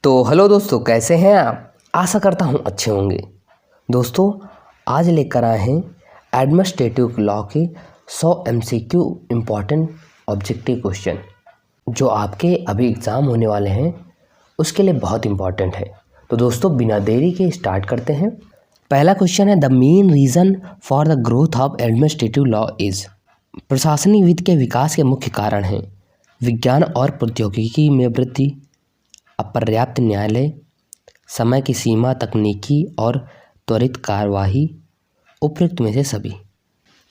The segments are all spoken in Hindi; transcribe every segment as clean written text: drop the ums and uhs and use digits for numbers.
तो हेलो दोस्तों, कैसे हैं आप? आशा करता हूँ अच्छे होंगे। दोस्तों, आज लेकर आए हैं एडमिनिस्ट्रेटिव लॉ के 100 MCQ इम्पॉर्टेंट ऑब्जेक्टिव क्वेश्चन जो आपके अभी एग्ज़ाम होने वाले हैं उसके लिए बहुत इम्पॉर्टेंट है। तो दोस्तों, बिना देरी के स्टार्ट करते हैं। पहला क्वेश्चन है, the main reason for the growth of administrative law is. प्रशासनिक विधि के विकास के मुख्य कारण हैं विज्ञान और प्रौद्योगिकी में वृद्धि, अपर्याप्त न्यायालय, समय की सीमा, तकनीकी और त्वरित कार्यवाही, उपयुक्त में से सभी।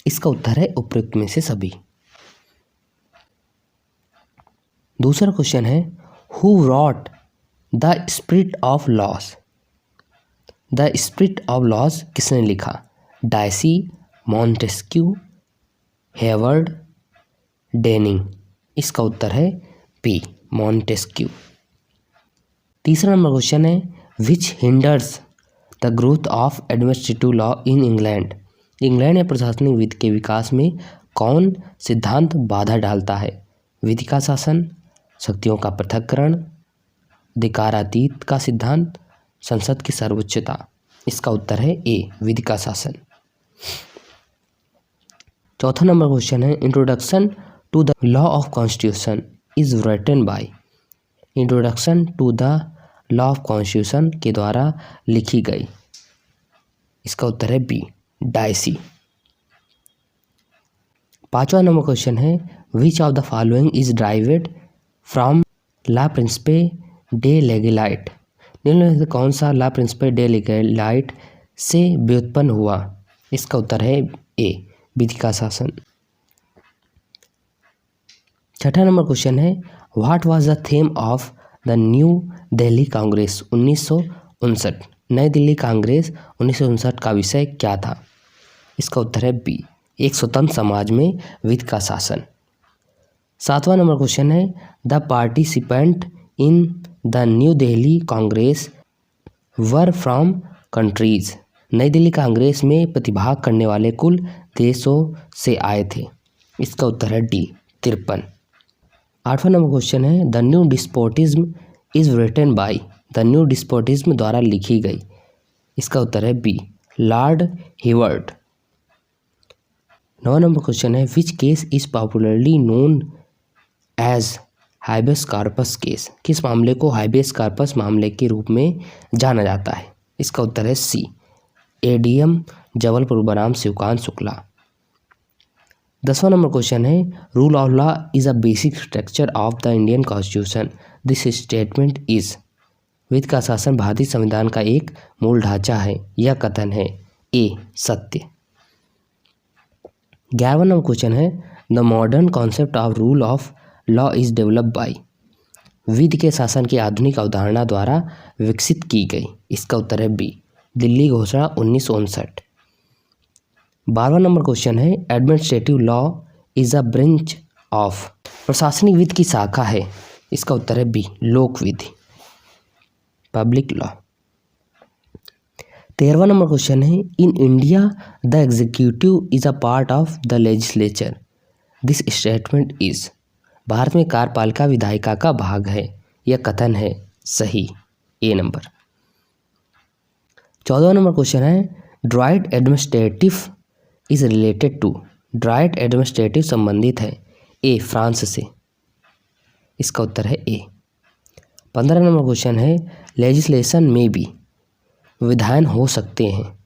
इसका उत्तर है उपयुक्त में से सभी। दूसरा क्वेश्चन है, who wrote the spirit of laws. The spirit of laws किसने लिखा? Dicey, Montesquieu, Hewart, Denning. इसका उत्तर है पी, मॉन्टेस्क्यू। तीसरा नंबर क्वेश्चन है, which hinders the growth of administrative law in England. England में प्रशासनिक विधि के विकास में कौन सिद्धांत बाधा डालता है? विधि का शासन, शक्तियों का पृथक्करण, अधिकारातीत का सिद्धांत, संसद की सर्वोच्चता। इसका उत्तर है ए, विधि का शासन। चौथा नंबर क्वेश्चन है, introduction to the law of constitution is written by. Introduction to the law of constitution के द्वारा लिखी गई। इसका उत्तर है बी, डायसी। पांचवा नंबर क्वेश्चन है, which of the following is derived from ला प्रिंसिपे डे लेगिलाइट। निम्न में से कौन सा ला प्रिंसिपे डे लेगिलाइट से व्युत्पन्न हुआ? इसका उत्तर है ए, विधि का शासन। छठा नंबर क्वेश्चन है, what was the theme of the new Delhi Congress 1959। नई दिल्ली कांग्रेस 1959 का विषय क्या था? इसका उत्तर है बी, एक स्वतंत्र समाज में विधि का शासन। सातवां नंबर क्वेश्चन है, the participant in the new Delhi Congress were from countries. नई दिल्ली कांग्रेस में प्रतिभाग करने वाले कुल देशों से आए थे। इसका उत्तर है डी, 53। आठवां नंबर क्वेश्चन है, the new despotism is written by. The new despotism द्वारा लिखी गई। इसका उत्तर है बी, लॉर्ड हेवर्ड। नौवां नंबर क्वेश्चन है, which case is popularly known as habeas corpus case. किस मामले को हाइबेस कॉर्पस मामले के रूप में जाना जाता है? इसका उत्तर है सी, एडीएम जबलपुर बनाम शिवकांत शुक्ला। 10वां नंबर क्वेश्चन है, rule of law is a basic structure of the Indian constitution this statement is. विधि का शासन भारतीय संविधान का एक मूल ढांचा है, यह कथन है ए, सत्य। 11वां नंबर क्वेश्चन है, the modern concept of rule of law is developed by. विधि के शासन की आधुनिक अवधारणा द्वारा विकसित की गई। इसका उत्तर है बी, दिल्ली घोषणा 1959। 12वां नंबर क्वेश्चन है, administrative law is a branch of. प्रशासनिक विधि की शाखा है। इसका उत्तर है बी, लोक विधि, पब्लिक लॉ। 13वां नंबर क्वेश्चन है, in India the executive is a part of the legislature this statement is. Bharat में कार्यपालिका विधायिका का भाग है, यह कथन है सही, ए नंबर। 14वां नंबर क्वेश्चन है, ड्राइट एडमिनिस्ट्रेटिव इज रिलेटेड टू। ड्राइट एडमिनिस्ट्रेटिव संबंधित है ए, फ्रांस से। इसका उत्तर है ए। 15 नंबर क्वेश्चन है, लेजिस्लेशन में भी विधायन हो सकते हैं।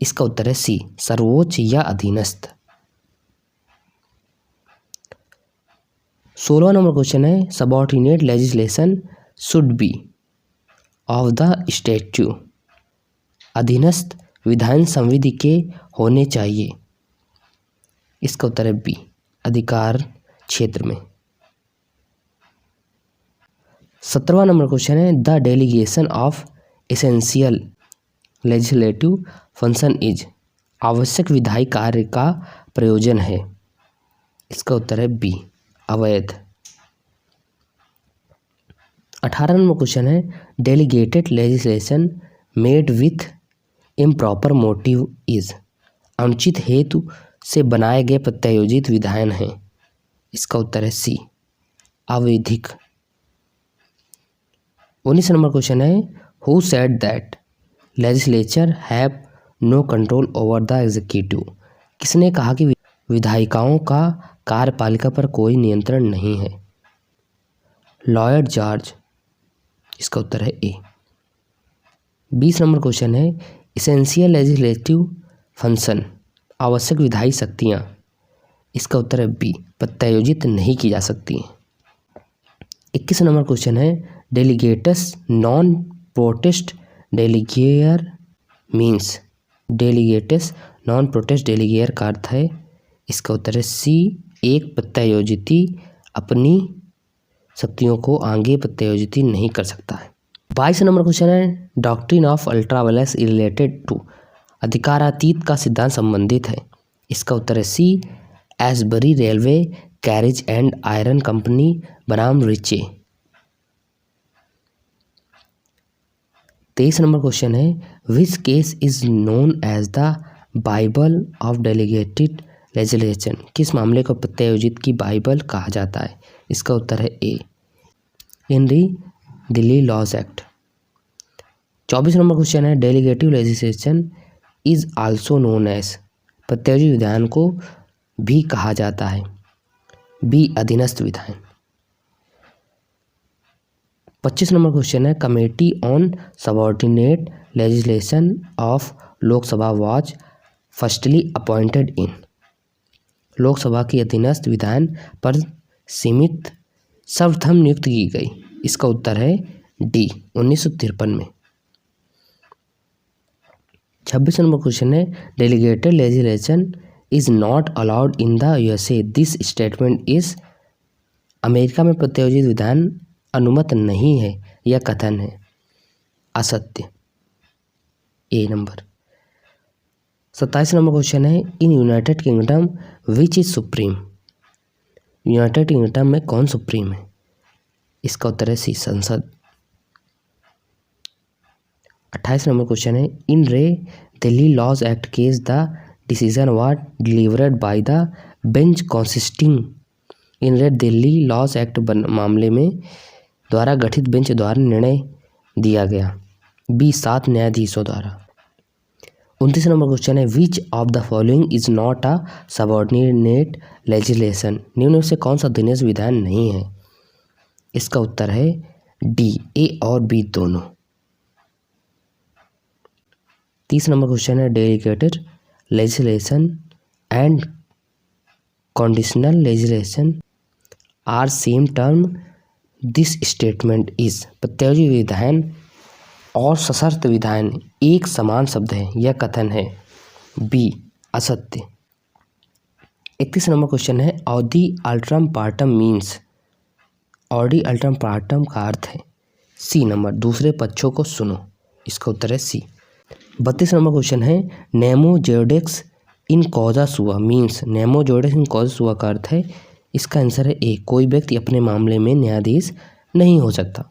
इसका उत्तर है सी, सर्वोच्च या अधीनस्थ। 16वां नंबर क्वेश्चन है, subordinate legislation should be of the statute. अधीनस्थ विधायन संविधि के होने चाहिए। इसका उत्तर है बी, अधिकार क्षेत्र में। 17वां नंबर क्वेश्चन है, the delegation of essential legislative function is. आवश्यक विधायी कार्य का प्रयोजन है। इसका उत्तर है बी, अवैध। 18 नंबर क्वेश्चन है, delegated legislation made with improper motive is. अनुचित हेतु से बनाए गए प्रत्यायोजित विधायन हैं। इसका उत्तर है सी, अवैधिक। 19 नंबर क्वेश्चन है who said that legislature have no control over the executive. किसने कहा कि विधायिकाओं का कार्यपालिका पर कोई नियंत्रण नहीं है? Lloyd George. इसका उत्तर है ए। 20 नंबर क्वेश्चन है इसेंशियल लेजिस्लेटिव फंक्शन, आवश्यक विधायी शक्तियाँ। इसका उत्तर है बी, प्रत्यायोजित नहीं की जा सकती हैं। 21 नंबर क्वेश्चन है डेलीगेटस नॉन प्रोटेस्ट डेलीगेयर मीन्स। डेलीगेटस नॉन प्रोटेस्ट डेलीगेयर का अर्थ है, इसका उत्तर है सी, एक प्रत्यायोजिती अपनी शक्तियों को आगे प्रत्यायोजित नहीं कर सकता है। 22 नंबर क्वेश्चन है doctrine of ultra vires related to, अधिकारातीत का सिद्धांत संबंधित है। इसका उत्तर है C, Ashbury railway carriage and iron company बनाम रिचे। 23 नंबर क्वेश्चन है which case is known as the Bible of delegated legislation. किस मामले को प्रत्यायोजित की बाइबल कहा जाता है? इसका उत्तर है ए, हेनरी Delhi laws act. 24 number question है delegative legislation is also known as, प्रत्यायोजित विधान को भी कहा जाता है बी, अधीनस्थ विधान। 25 नंबर क्वेश्चन है committee on subordinate legislation of Lok Sabha was firstly appointed in. Lok Sabha की अधीनस्थ विधान पर सीमित सर्वप्रथम नियुक्त की गई। इसका उत्तर है डी, 1953 में। 26 नंबर क्वेश्चन है delegated legislation is not allowed in the USA, this statement is. America में प्रत्यायोजित विधान अनुमत नहीं है, यह कथन है असत्य, ए नंबर। 27 नंबर क्वेश्चन है in United kingdom which is supreme. United kingdom में कौन सुप्रीम है? इसका उत्तर है सी, संसद। 28 नंबर क्वेश्चन है in re Delhi laws act case the decision was delivered by the bench consisting. In re Delhi laws act मामले में द्वारा गठित बेंच द्वारा निर्णय दिया गया बी, 7 न्यायाधीशों द्वारा। 29 नंबर क्वेश्चन है which of the following is not a subordinate legislation. निम्न में से कौन सा अधीनस्थ विधान नहीं है? इसका उत्तर है डी, ए और बी दोनों। 30 नंबर क्वेश्चन है delegated legislation and conditional legislation are same term, this statement is. प्रत्यायोजित विधान और सशर्त विधान एक समान शब्द है, यह कथन है बी, असत्य। 31 नंबर क्वेश्चन है ऑडी अल्ट्रम पार्टम मीन्स। ऑडी अल्ट्रम पार्टम का अर्थ है सी नंबर, दूसरे पक्षों को सुनो। इसका उत्तर है सी। 32 नंबर क्वेश्चन है नेमो जोडेक्स इन कॉजा सुआ मीन्स। नेमो जोडेक्स इन कॉजा सुआ का अर्थ है, इसका आंसर है ए, कोई व्यक्ति अपने मामले में न्यायाधीश नहीं हो सकता।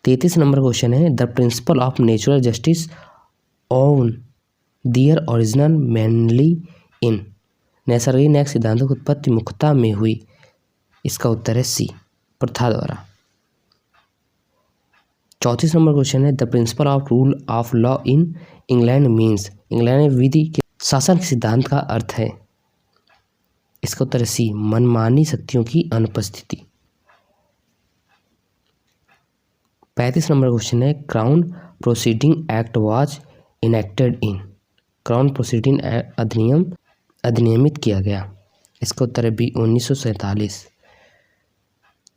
33 नंबर क्वेश्चन है the principle of natural justice on their original mainly in. नैसर्गिक न्याय सिद्धांतों की उत्पत्ति मुख्यतः में हुई। इसका उत्तर है सी, प्रथा द्वारा। 34 नंबर क्वेश्चन है the principle of rule of law in England means. England में विधि के शासन के सिद्धांत का अर्थ है। इसका उत्तर है सी, मनमानी शक्तियों की अनुपस्थिति। 35 नंबर क्वेश्चन है crown proceeding act was enacted in. Crown proceeding अधिनियम अधिनियमित किया गया। इसका उत्तर है बी, 1947।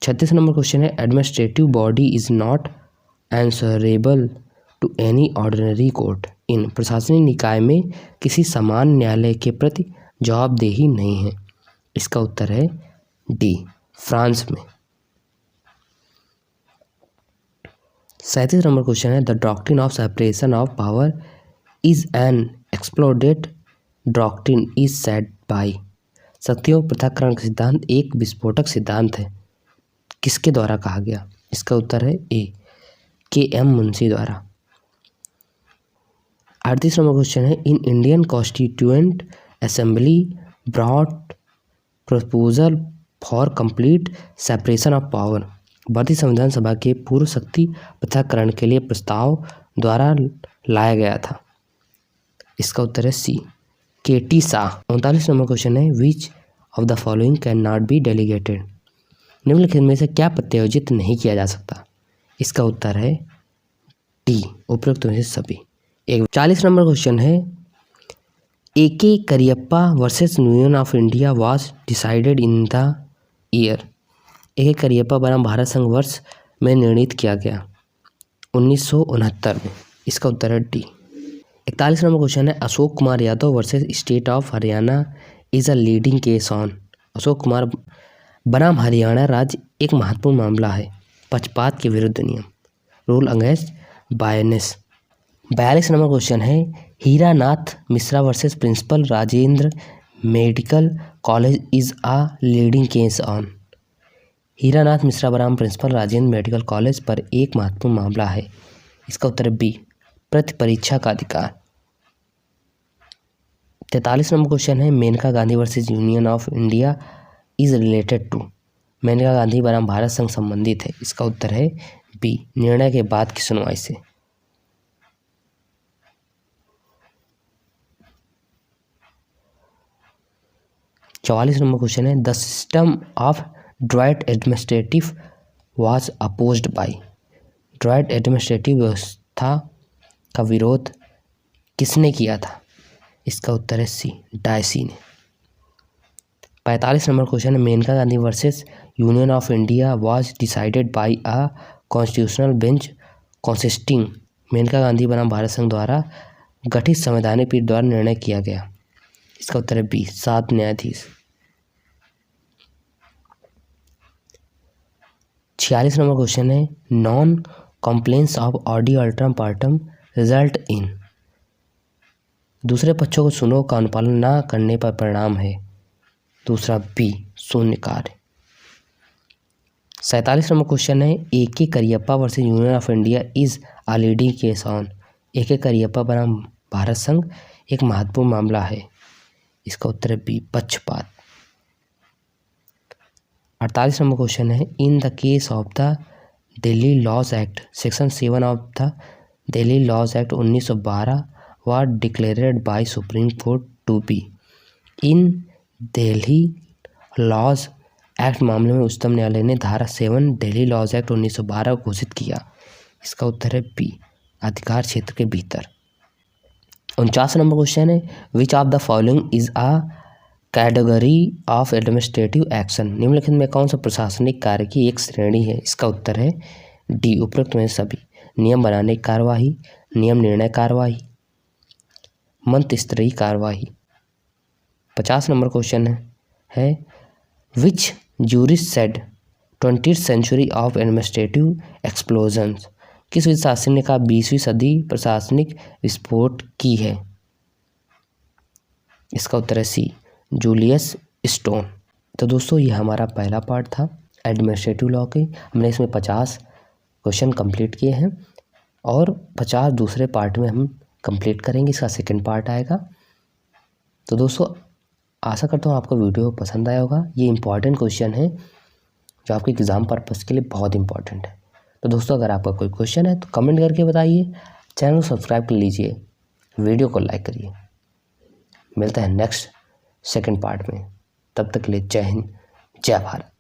36 नंबर क्वेश्चन है administrative body is not answerable to any ordinary court in. प्रशासनिक निकाय में किसी समान न्यायालय के प्रति जवाबदेही नहीं है। इसका उत्तर है डी, फ्रांस में। 37 नंबर क्वेश्चन है the doctrine of separation of power is an exploded doctrine is said bye. शक्तियों पृथक्करण का सिद्धांत एक विस्फोटक सिद्धांत है, किसके द्वारा कहा गया? इसका उत्तर है ए, के एम मुंशी द्वारा। 38 नंबर क्वेश्चन है in Indian constituent assembly brought proposal for complete separation of power. भारतीय संविधान सभा के पूर्व शक्ति पृथक्करण के लिए प्रस्ताव द्वारा लाया गया था? इसका उत्तर है सी, केटी शाह। 39 नंबर क्वेश्चन है, which of the following can not be delegated? निम्नलिखित में से क्या प्रत्यायोजित नहीं किया जा सकता? इसका उत्तर है डी, उपरोक्त में से सभी। 40 नंबर क्वेश्चन है, A K. Cariappa versus union of India was decided in the year? A K. Cariappa बनाम भारत संघ वर्ष में निर्णित किया गया 1969 में। इसका उत्तर है डी। 41 नंबर क्वेश्चन है, Ashok Kumar Yadav versus state of Haryana is a leading case on? Ashok Kumar बनाम हरियाणा राज्य एक महत्वपूर्ण मामला है पक्षपात के विरुद्ध नियम, rule against bias. 42 number question है, Hiranath Mishra versus principal Rajendra medical college is a leading case on? Hiranath Mishra बनाम प्रिंसिपल राजेंद्र मेडिकल कॉलेज पर एक महत्वपूर्ण मामला है। इसका उत्तर है बी, प्रति परीक्षा का अधिकार। 43 नंबर क्वेश्चन है, Maneka Gandhi versus union of India is related to? Maneka Gandhi बनाम भारत संघ संबंधित है। इसका उत्तर है बी, निर्णय के बाद की सुनवाई से। 44 नंबर क्वेश्चन है, द सिस्टम ऑफ ड्राइट एडमिनिस्ट्रेटिव वाज अपोज्ड बाय? ड्राइट एडमिनिस्ट्रेटिव व्यवस्था का विरोध किसने किया था? इसका उत्तर है सी, डायसी ने। 45 नंबर क्वेश्चन है, Maneka Gandhi versus union of India was decided by a constitutional bench consisting? Maneka Gandhi बनाम भारत संघ द्वारा गठित संवैधानिक पीठ द्वारा निर्णय किया गया। इसका उत्तर है बी, 7 न्यायाधीश। 46 नंबर क्वेश्चन है, नॉन कॉम्प्लेंस ऑफ ऑडियो अल्ट्रम पार्टम रिजल्ट इन? दूसरे पक्षों को सुनो का अनुपालन न करने पर परिणाम है। दूसरा बी, शून्य कार्य। 47 नंबर क्वेश्चन है, A K. Cariappa versus union of India is a leading case on? AK. Cariappa बनाम भारत संघ एक महत्वपूर्ण मामला है। इसका उत्तर है बी, पक्षपात। 48 नंबर क्वेश्चन है, in the case of the Delhi laws act section 7 of the Delhi laws act 1912 was declared by supreme court to be? In Delhi laws act मामले में उच्चतम न्यायालय ने धारा 7 दिल्ली लॉज एक्ट 1912 को घोषित किया। इसका उत्तर है बी, अधिकार क्षेत्र के भीतर। 49 नंबर क्वेश्चन है, which of the following is a category of administrative action? निम्नलिखित में कौन सा प्रशासनिक कार्य की एक श्रेणी है? इसका उत्तर है डी, उपरोक्त में सभी। नियम बनाने की कार्यवाही, नियम निर्णय कार्यवाही, मंत्र स्तरीय कार्यवाही। 50 नंबर क्वेश्चन है, which jurist said 20th century of administrative explosions? किस शासक ने कहा 20वीं सदी प्रशासनिक विस्फोट की है? इसका उत्तर है सी, जूलियस स्टोन। तो दोस्तों ये हमारा पहला पार्ट था एडमिनिस्ट्रेटिव लॉ के। हमने इसमें 50 क्वेश्चन कंप्लीट किए हैं और 50 दूसरे पार्ट में हम कंप्लीट करेंगे। इसका सेकंड पार्ट आएगा। तो दोस्तों आशा करता हूँ आपको वीडियो पसंद आया होगा। ये इम्पॉर्टेंट क्वेश्चन है जो आपके एग्ज़ाम पर्पज़ के लिए बहुत इंपॉर्टेंट है। तो दोस्तों अगर आपका कोई क्वेश्चन है तो कमेंट करके बताइए, चैनल को सब्सक्राइब कर लीजिए, वीडियो को लाइक करिए। मिलता है नेक्स्ट सेकंड पार्ट में, तब तक के लिए जय हिंद, जय भारत।